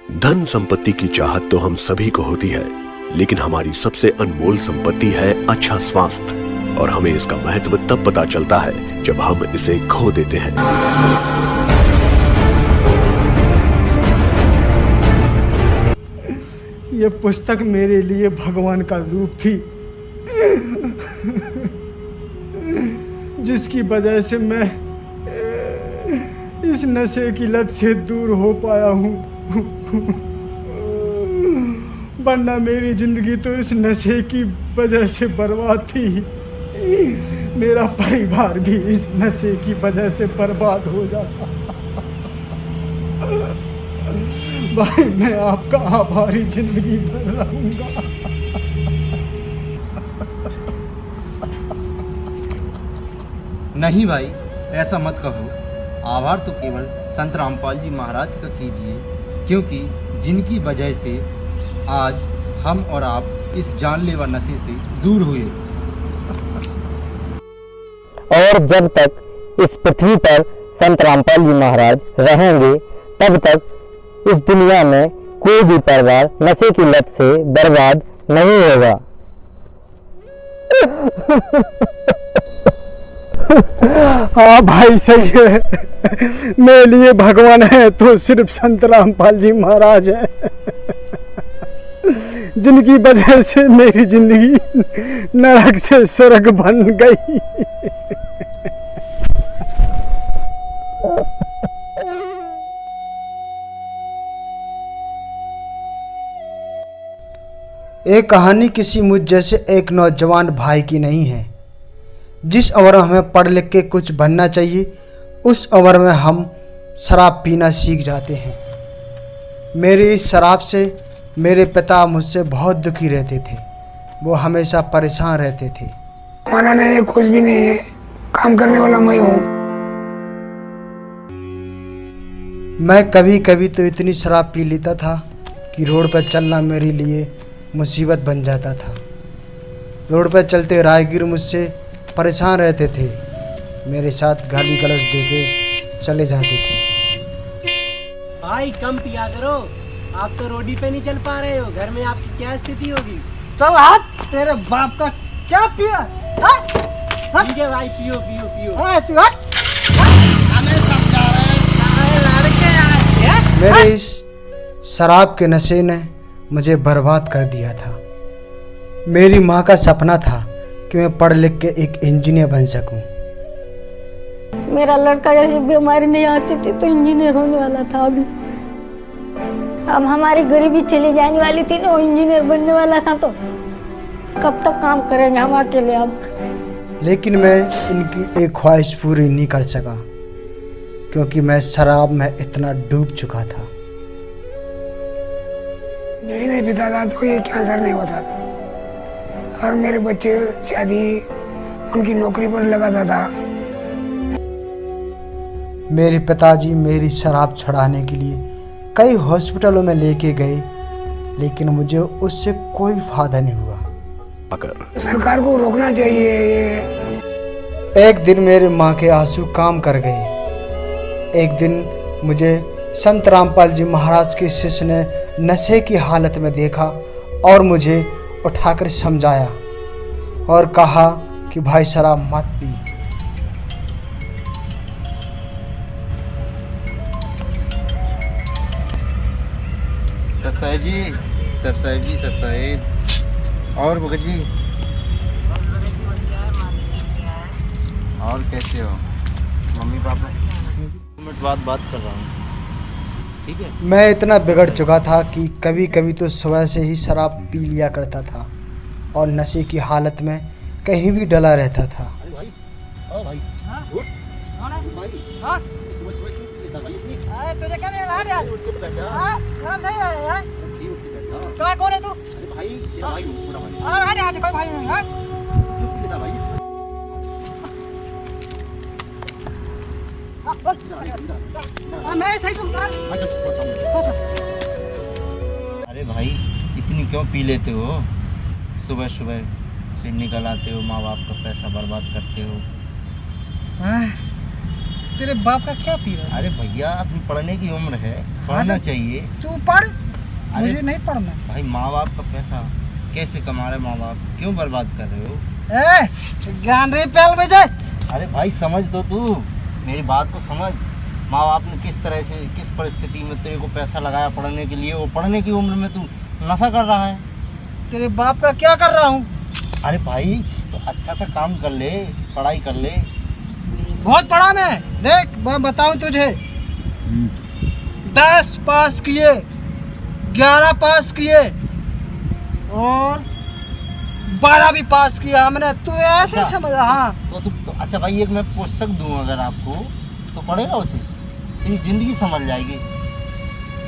धन संपत्ति की चाहत तो हम सभी को होती है, लेकिन हमारी सबसे अनमोल संपत्ति है अच्छा स्वास्थ्य, और हमें इसका महत्व तब पता चलता है जब हम इसे खो देते हैं। ये पुस्तक मेरे लिए भगवान का रूप थी, जिसकी वजह से मैं इस नशे की लत से दूर हो पाया हूँ। वरना मेरी जिंदगी तो इस नशे की वजह से बर्बाद थी। मेरा परिवार भी इस नशे की वजह से बर्बाद हो जाता। भाई मैं आपका आभारी जिंदगी भर रहूंगा। नहीं भाई, ऐसा मत कहो। आभार तो केवल संत रामपाल जी महाराज का कीजिए, क्योंकि जिनकी वजह से आज हम और आप इस जानलेवा नशे से दूर हुए। और जब तक इस पृथ्वी पर संत रामपाल जी महाराज रहेंगे, तब तक इस दुनिया में कोई भी परिवार नशे की लत से बर्बाद नहीं होगा। हाँ भाई सही है। मेरे लिए भगवान है तो सिर्फ संत रामपाल जी महाराज है, जिनकी वजह से मेरी जिंदगी नरक से स्वर्ग बन गई। एक कहानी किसी मुझ जैसे एक नौजवान भाई की नहीं है। जिस उम्र में हमें पढ़ लिख के कुछ बनना चाहिए, उस उम्र में हम शराब पीना सीख जाते हैं। मेरी इस शराब से मेरे पिता मुझसे बहुत दुखी रहते थे। वो हमेशा परेशान रहते थे। हमारा नहीं, कुछ भी नहीं है, काम करने वाला मैं हूँ। मैं कभी कभी तो इतनी शराब पी लेता था कि रोड पर चलना मेरे लिए मुसीबत बन जाता था। रोड पर चलते राहगीर मुझसे परेशान रहते थे, मेरे साथ गाली गलौज देके चले जाते थे। भाई कम पिया करो, आप तो रोडी पे नहीं चल पा रहे हो। घर में आपकी क्या स्थिति होगी? चल हाथ, तेरे बाप का क्या पिया? ठीक है भाई, पियो पियो पियो। हमें समझा रहे सारे लड़के आज। मेरे इस शराब के नशे ने मुझे बर्बाद कर दिया था। मेरी माँ का सपना था कि मैं पढ़ लिख के एक इंजीनियर बन सकूं। मेरा लड़का जैसे बीमारी नहीं आती थी तो इंजीनियर होने वाला था। अभी अब हमारी गरीबी चली जाने वाली थी ना, वो इंजीनियर बनने वाला था। तो कब तक काम करेंगे हम अकेले अब? लेकिन मैं इनकी एक ख्वाहिश पूरी नहीं कर सका, क्योंकि मैं शराब में इतना डूब चुका था। बीड़ी नहीं पीता था तो ये कैंसर नहीं होता था, और मेरे बच्चे शादी उनकी नौकरी पर लगाता था। मेरे पिताजी मेरी शराब छुड़ाने के लिए कई हॉस्पिटलों में लेके गए, लेकिन मुझे उससे कोई फायदा नहीं हुआ। सरकार को रोकना चाहिए ये। एक दिन मेरे माँ के आंसू काम कर गए। एक दिन मुझे संत रामपाल जी महाराज के शिष्य ने नशे की हालत में देखा और मुझे उठाकर समझाया और कहा कि भाई शराब मत पी। सत साहिब जी। और भगत जी, और कैसे हो? Mummy papa? मिनट बाद बात कर रहा हूँ, ठीक है? मैं इतना बिगड़ चुका था कि कभी कभी तो सुबह से ही शराब पी लिया करता था और नशे की हालत में कहीं भी डला रहता था। कौन है तू? कोई भाई नहीं है। मैं सही अरे भाई, इतनी क्यों पी लेते हो? सुबह सुबह से निकल आते हो, माँ बाप का पैसा बर्बाद करते हो। तेरे बाप का क्या पी रहा है? अरे भैया अपनी पढ़ने की उम्र है, पढ़ना चाहिए। तू पढ़, अरे मुझे नहीं पढ़ना। भाई माँ बाप का पैसा कैसे कमा रहे माँ बाप, क्यों बर्बाद कर रहे हो? ज्ञान रे पैल में जाए। अरे भाई समझ तो तू, मेरी बात को समझ। माँ बाप ने किस तरह से, किस परिस्थिति में तेरे को पैसा लगाया पढ़ने के लिए, वो पढ़ने की उम्र में तू नशा कर रहा है। तेरे बाप का क्या कर रहा हूँ? अरे भाई तो अच्छा सा काम कर ले, पढ़ाई कर ले। बहुत पढ़ा मैं, देख मैं बताऊं तुझे, 10 पास किए, 11 पास किए और 12 भी पास किया हमने। तू ऐसे अच्छा। समझ? हाँ तो अच्छा भाई, एक मैं पुस्तक दूं अगर आपको तो पढ़ेगा उसे, तेरी जिंदगी समझ जाएगी।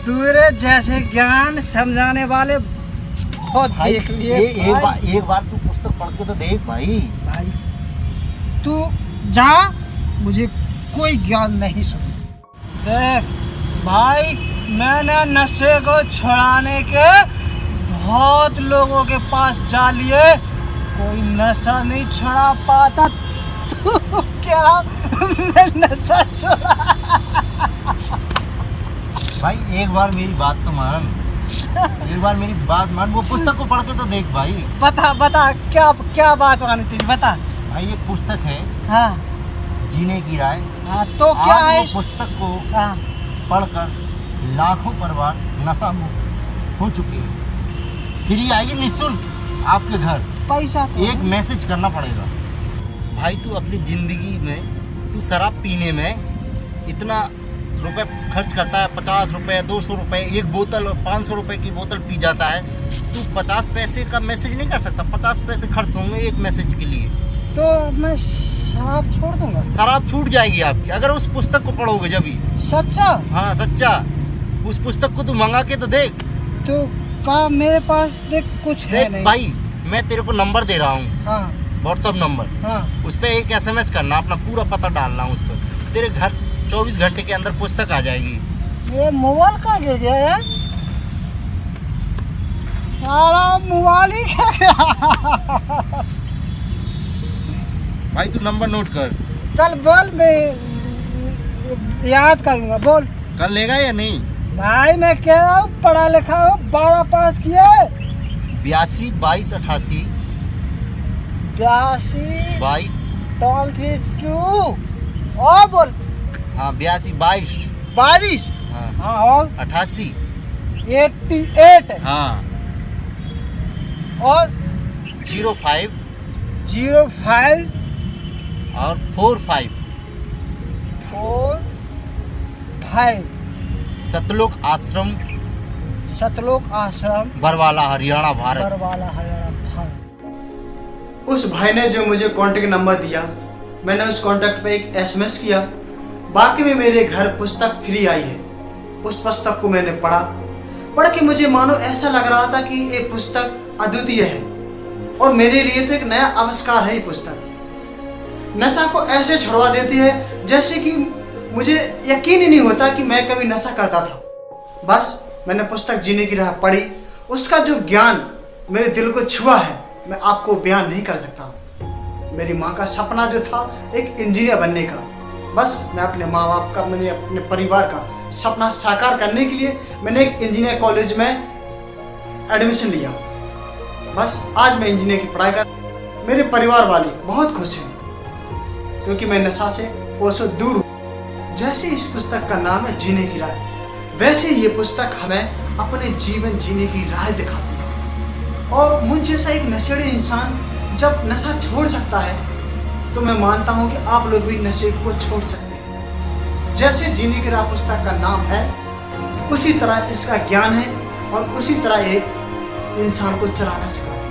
तेरे जैसे ज्ञान समझाने वाले बहुत भाई देख लिए। एक बार तू पुस्तक पढ़ के तो देख भाई। भाई तू जा, मुझे कोई ज्ञान नहीं सुन। देख भाई, मैंने नशे को छुड़ाने के बहुत लोगों के पास जा लिए, कोई नशा नहीं छुड़ा पाता। तू क्या मैं नशा छुड़ा? भाई एक बार मेरी बात तो मान, एक बार मेरी बात मान, वो पुस्तक को पढ़ के तो देख भाई। बता बता, क्या क्या बात मानी तेरी, बता। भाई ये पुस्तक है हाँ जीने की राय। हाँ, तो क्या आज है? वो पुस्तक को हाँ, पढ़कर लाखों परिवार नशा मुक्त हो चुके हैं। फ्री आएगी निःशुल्क आपके घर। पैसा तो एक मैसेज करना पड़ेगा। भाई तू अपनी ज़िंदगी में, तू शराब पीने में इतना रुपए खर्च करता है, 50 रुपए, 200 रुपए, एक बोतल 500 रुपए की बोतल पी जाता है। तू 50 पैसे का मैसेज नहीं कर सकता? 50 पैसे खर्च होंगे एक मैसेज के लिए। तो मैं शराब छोड़ दूंगा। शराब छूट जाएगी आपकी अगर उस पुस्तक को पढ़ोगे जब ही। सच्चा? हाँ सच्चा। उस पुस्तक को तू मंगा के तो देख। तो का मेरे पास देख कुछ है देख नहीं। भाई, मैं तेरे को नंबर दे रहा हूँ, हाँ व्हाट्सअप नंबर। हाँ, उस पर एक SMS करना, अपना पूरा पता डालना उस पर। तेरे घर 24 घंटे के अंदर पुस्तक आ जाएगी। ये मोबाइल कहाँ गिर गया है? सारा मोबाइल ही क्या गया? भाई तू नंबर नोट कर। चल बोल, मैं याद करूँगा, बोल। कर लेगा या नहीं? भाई मैं कह रहा हूँ पढ़ा लिखा हूँ, 12 पास किया। 82 22 88 82 22। 22 और बोल। हाँ 82 22। 22 हाँ हाँ, और 88। 88 हाँ और 05 05 और 45 45 सतलोक आश्रम, सतलोक आश्रम, बरवाला हरियाणा भारत। बरवाला हरियाणा भारत। उस भाई ने जो मुझे कांटेक्ट नंबर दिया, मैंने उस कांटेक्ट पे एक SMS किया। बाकी में मेरे घर पुस्तक फ्री आई है। उस पुस्तक को मैंने पढ़ के मुझे मानो ऐसा लग रहा था कि ये पुस्तक अद्वितीय है और मेरे लिए तो एक नया आविष्कार है। ये पुस्तक नशा को ऐसे छुड़वा देती है जैसे कि मुझे यकीन ही नहीं होता कि मैं कभी नशा करता था। बस मैंने पुस्तक जीने की राह पढ़ी, उसका जो ज्ञान मेरे दिल को छुआ है मैं आपको बयान नहीं कर सकता। मेरी माँ का सपना जो था एक इंजीनियर बनने का, बस मैं अपने माँ बाप का, मैंने अपने परिवार का सपना साकार करने के लिए मैंने एक इंजीनियर कॉलेज में एडमिशन लिया। बस आज मैं इंजीनियर की पढ़ाई कर, मेरे परिवार वाले बहुत खुश हैं क्योंकि मैं नशा से कोसों दूर हूँ। जैसे इस पुस्तक का नाम है जीने की राह, वैसे ये पुस्तक हमें अपने जीवन जीने की राह दिखाती है। और मुझ जैसा एक नशेड़ी इंसान जब नशा छोड़ सकता है तो मैं मानता हूँ कि आप लोग भी नशे को छोड़ सकते हैं। जैसे जीने की राह पुस्तक का नाम है, उसी तरह इसका ज्ञान है और उसी तरह ये इंसान को चलाना सिखाता है।